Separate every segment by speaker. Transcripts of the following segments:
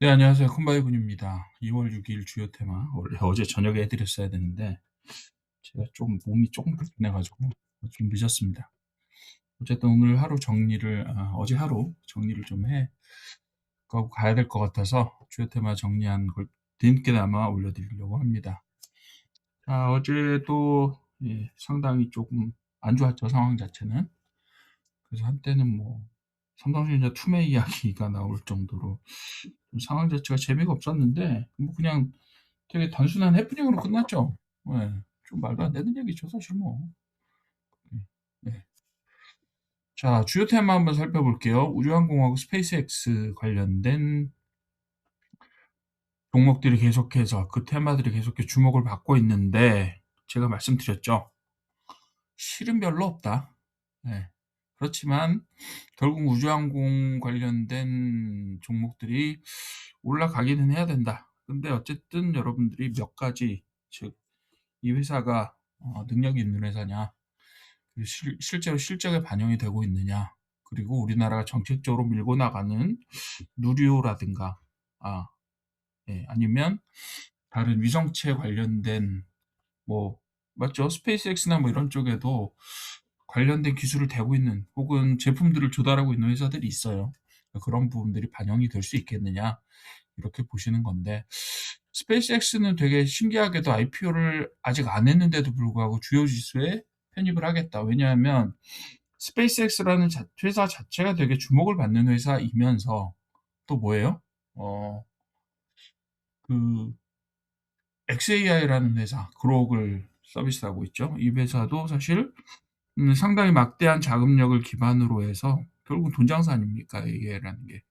Speaker 1: 네, 안녕하세요. 콤바이분입니다. 2월 6일 주요 테마 원래 어제 저녁에 해 드렸어야 되는데 제가 좀 몸이 조금 불편해 가지고 좀 늦었습니다. 어쨌든 오늘 하루 정리를 어제 하루 정리를 좀 해 가고 가야 될 것 같아서 주요 테마 정리한 걸 뒤늦게나마 올려 드리려고 합니다. 어제도 상당히 조금 안 좋았죠, 상황 자체는. 그래서 한때는 뭐 삼성전자 투매 이야기가 나올 정도로 좀 상황 자체가 재미가 없었는데 뭐 그냥 되게 단순한 해프닝으로 끝났죠. 예. 좀 말도 안 되는 얘기죠, 사실 뭐. 예. 네. 자, 주요 테마 한번 살펴볼게요. 우주항공하고 스페이스X 관련된 종목들이 계속해서 그 테마들이 계속해서 주목을 받고 있는데 제가 말씀드렸죠. 실은 별로 없다. 예. 그렇지만 결국 우주항공 관련된 종목들이 올라가기는 해야 된다. 근데 어쨌든 여러분들이 몇 가지, 즉 이 회사가 능력이 있는 회사냐, 그리고 실제로 실적에 반영이 되고 있느냐, 그리고 우리나라가 정책적으로 밀고 나가는 누리호라든가 아니면 다른 위성체 관련된 뭐 맞죠? 스페이스X나 뭐 이런 쪽에도 관련된 기술을 대고 있는 혹은 제품들을 조달하고 있는 회사들이 있어요. 그런 부분들이 반영이 될 수 있겠느냐 이렇게 보시는 건데 스페이스X는 되게 신기하게도 IPO를 아직 안 했는데도 불구하고 주요 지수에 편입을 하겠다. 왜냐하면 스페이스X라는 회사 자체가 되게 주목을 받는 회사이면서 또 뭐예요? 그 XAI라는 회사, 그록을 서비스하고 있죠. 이 회사도 사실 상당히 막대한 자금력을 기반으로 해서 결국 돈 장사 아닙니까? AI라는 게.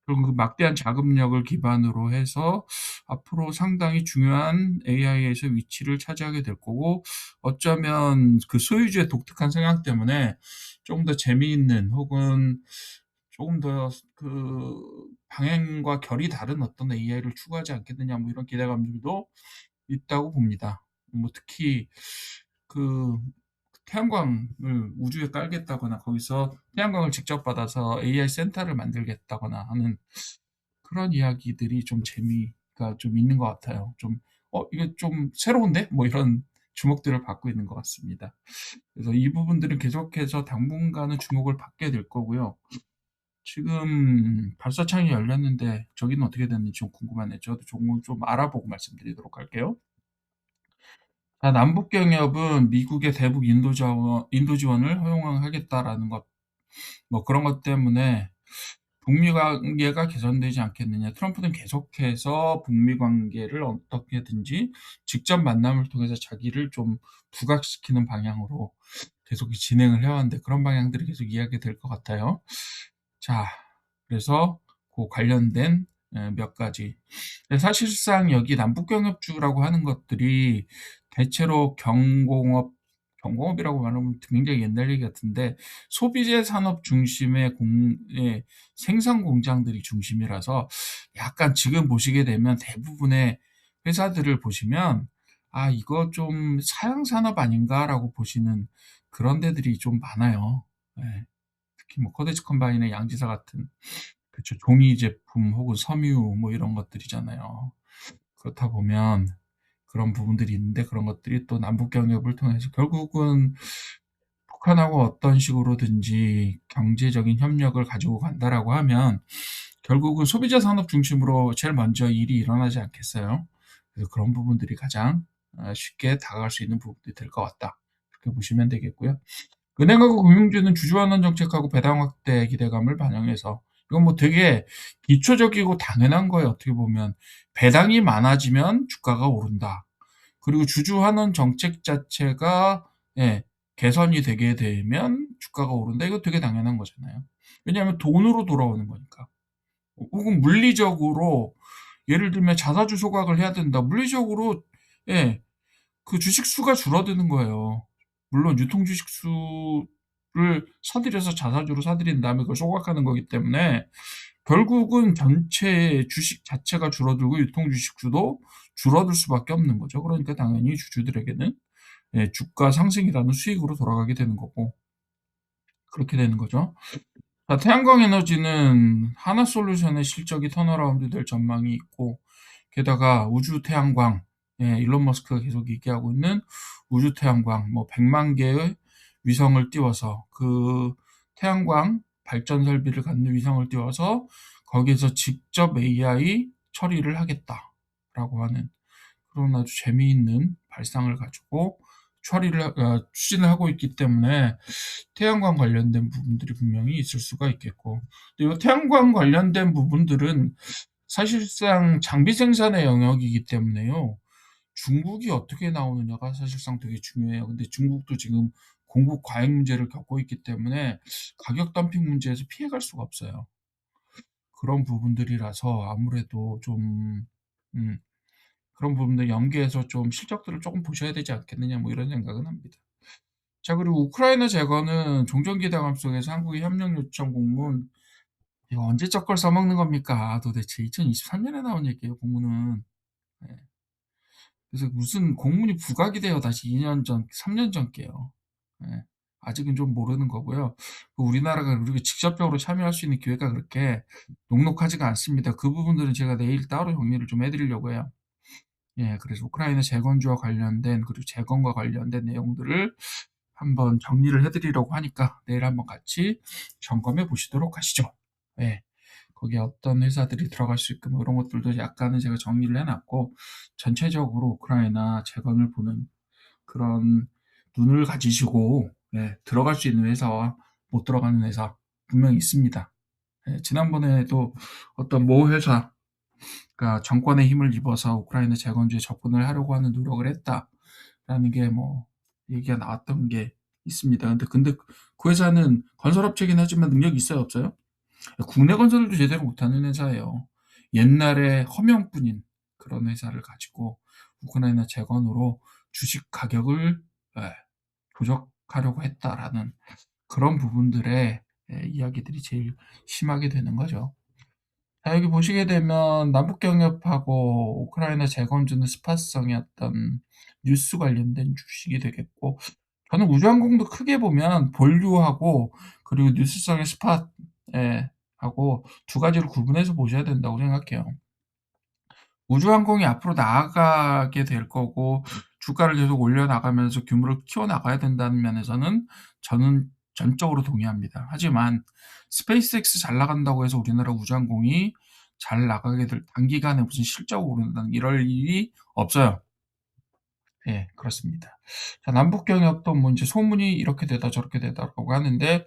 Speaker 1: 결국 그 막대한 자금력을 기반으로 해서 앞으로 상당히 중요한 AI에서 위치를 차지하게 될 거고 어쩌면 그 소유주의 독특한 성향 때문에 조금 더 재미있는 혹은 조금 더 그 방향과 결이 다른 어떤 AI를 추구하지 않겠느냐 뭐 이런 기대감들도 있다고 봅니다. 뭐 특히 그 태양광을 우주에 깔겠다거나 거기서 태양광을 직접 받아서 AI 센터를 만들겠다거나 하는 그런 이야기들이 좀 재미가 좀 있는 것 같아요. 좀 이거 좀 새로운데? 뭐 이런 주목들을 받고 있는 것 같습니다. 그래서 이 부분들은 계속해서 당분간은 주목을 받게 될 거고요. 지금 발사창이 열렸는데 저기는 어떻게 됐는지 좀 궁금하네요. 저도 좀 알아보고 말씀드리도록 할게요. 남북 경협은 미국의 대북 인도 지원을 허용하겠다라는 것, 뭐 그런 것 때문에 북미 관계가 개선되지 않겠느냐. 트럼프는 계속해서 북미 관계를 어떻게든지 직접 만남을 통해서 자기를 좀 부각시키는 방향으로 계속 진행을 해왔는데 그런 방향들이 계속 이야기될 것 같아요. 자, 그래서 그 관련된 몇 가지. 사실상 여기 남북경협주라고 하는 것들이 대체로 경공업이라고 말하면 굉장히 옛날 얘기 같은데 소비재 산업 중심의 생산 공장들이 중심이라서 약간 지금 보시게 되면 대부분의 회사들을 보시면 이거 좀 사양 산업 아닌가라고 보시는 그런 데들이 좀 많아요. 예. 특히 뭐 코데지 컴바인의 양지사 같은 그쵸 종이 제품 혹은 섬유 뭐 이런 것들이잖아요. 그렇다 보면 그런 부분들이 있는데 그런 것들이 또 남북 경협을 통해서 결국은 북한하고 어떤 식으로든지 경제적인 협력을 가지고 간다라고 하면 결국은 소비자 산업 중심으로 제일 먼저 일이 일어나지 않겠어요. 그래서 그런 부분들이 가장 쉽게 다가갈 수 있는 부분들이 될 것 같다. 그렇게 보시면 되겠고요. 은행하고 금융주는 주주환원 정책하고 배당 확대 기대감을 반영해서 이건 뭐 되게 기초적이고 당연한 거예요. 어떻게 보면 배당이 많아지면 주가가 오른다. 그리고 주주환원 정책 자체가 개선이 되게 되면 주가가 오른다. 이거 되게 당연한 거잖아요. 왜냐하면 돈으로 돌아오는 거니까. 혹은 물리적으로 예를 들면 자사주 소각을 해야 된다. 물리적으로 예, 그 주식 수가 줄어드는 거예요. 물론 유통 주식 수를 사들여서 자사주로 사들인 다음에 그걸 소각하는 거기 때문에 결국은 전체 주식 자체가 줄어들고 유통 주식 수도 줄어들 수밖에 없는 거죠. 그러니까 당연히 주주들에게는 주가 상승이라는 수익으로 돌아가게 되는 거고 그렇게 되는 거죠. 자, 태양광 에너지는 하나솔루션의 실적이 턴어라운드 될 전망이 있고, 게다가 우주 태양광, 예, 일론 머스크가 계속 얘기하고 있는 우주 태양광, 뭐 100만 개의 위성을 띄워서 그 태양광 발전 설비를 갖는 위성을 띄워서 거기에서 직접 AI 처리를 하겠다라고 하는 그런 아주 재미있는 발상을 가지고 추진을 하고 있기 때문에 태양광 관련된 부분들이 분명히 있을 수가 있겠고, 또 이 태양광 관련된 부분들은 사실상 장비 생산의 영역이기 때문에요. 중국이 어떻게 나오느냐가 사실상 되게 중요해요. 근데 중국도 지금 공급 과잉 문제를 겪고 있기 때문에 가격 덤핑 문제에서 피해갈 수가 없어요. 그런 부분들이라서 아무래도 좀 음, 그런 부분들 연계해서 좀 실적들을 조금 보셔야 되지 않겠느냐, 뭐 이런 생각은 합니다. 자, 그리고 우크라이나 재건은 종전기대감 속에서 한국의 협력 요청 공문, 이거 언제적 걸 써먹는 겁니까? 도대체 2023년에 나온 얘기예요, 공문은. 예. 그래서 무슨 공문이 부각이 돼요. 다시 2년 전, 3년 전 게요. 예. 아직은 좀 모르는 거고요. 우리나라가 그렇게 직접적으로 참여할 수 있는 기회가 그렇게 녹록하지가 않습니다. 그 부분들은 제가 내일 따로 정리를 좀 해드리려고 해요. 예, 그래서 우크라이나 재건주와 관련된, 그리고 재건과 관련된 내용들을 한번 정리를 해드리려고 하니까 내일 한번 같이 점검해 보시도록 하시죠. 예. 거기에 어떤 회사들이 들어갈 수 있고 뭐 이런 것들도 약간은 제가 정리를 해놨고, 전체적으로 우크라이나 재건을 보는 그런 눈을 가지시고, 예, 들어갈 수 있는 회사와 못 들어가는 회사 분명히 있습니다. 예, 지난번에도 어떤 모 회사, 그러니까 정권의 힘을 입어서 우크라이나 재건주에 접근을 하려고 하는 노력을 했다라는 게 뭐 얘기가 나왔던 게 있습니다. 근데 그 회사는 건설업체긴 하지만 능력이 있어요, 없어요? 국내 건설도 제대로 못하는 회사예요. 옛날에 허명뿐인 그런 회사를 가지고 우크라이나 재건으로 주식 가격을 예, 조작하려고 했다라는 그런 부분들의 이야기들이 제일 심하게 되는 거죠. 자, 여기 보시게 되면 남북 경협하고 우크라이나 재건주는 스팟성의 어떤 뉴스 관련된 주식이 되겠고, 저는 우주항공도 크게 보면 본류하고 그리고 뉴스성의 스팟 하고 두 가지를 구분해서 보셔야 된다고 생각해요. 우주항공이 앞으로 나아가게 될 거고 주가를 계속 올려나가면서 규모를 키워나가야 된다는 면에서는 저는 전적으로 동의합니다. 하지만 스페이스X 잘 나간다고 해서 우리나라 우주항공이 잘 나가게 될, 단기간에 무슨 실적으로 오른다는 이럴 일이 없어요. 예, 그렇습니다. 자, 남북 경협도 뭐 이제 소문이 이렇게 되다 저렇게 되다라고 하는데,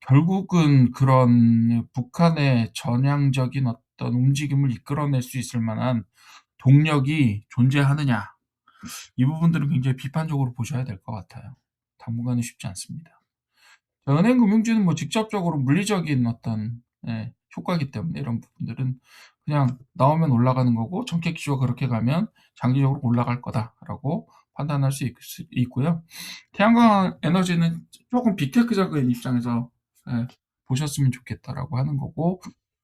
Speaker 1: 결국은 그런 북한의 전향적인 어떤 움직임을 이끌어낼 수 있을 만한 동력이 존재하느냐, 이 부분들은 굉장히 비판적으로 보셔야 될 것 같아요. 당분간은 쉽지 않습니다. 은행금융주는 뭐 직접적으로 물리적인 어떤 효과기 때문에 이런 부분들은 그냥 나오면 올라가는 거고, 정책 기조가 그렇게 가면 장기적으로 올라갈 거다라고 판단할 수 있고요. 태양광 에너지는 조금 빅테크적인 입장에서 보셨으면 좋겠다라고 하는 거고,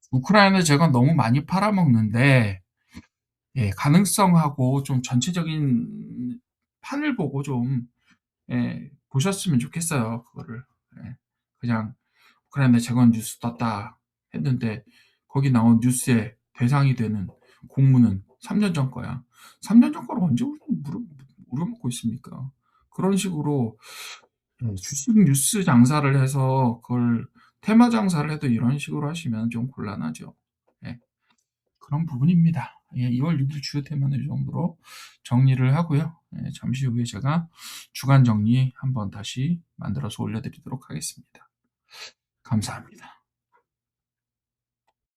Speaker 1: 우크라이나 제가 너무 많이 팔아먹는데 가능성하고 좀 전체적인 판을 보고 좀 보셨으면 좋겠어요. 그거를. 그냥 우크라이나 재건 뉴스 떴다 했는데 거기 나온 뉴스의 대상이 되는 공문은 3년 전 거야. 3년 전 거를 언제 우려먹고 있습니까? 그런 식으로 주식 뉴스 장사를 해서 그걸 테마 장사를 해도 이런 식으로 하시면 좀 곤란하죠. 예, 그런 부분입니다. 예, 2월 6일 주요 테마는 이 정도로 정리를 하고요. 잠시 후에 제가 주간 정리 한번 다시 만들어서 올려드리도록 하겠습니다. 감사합니다.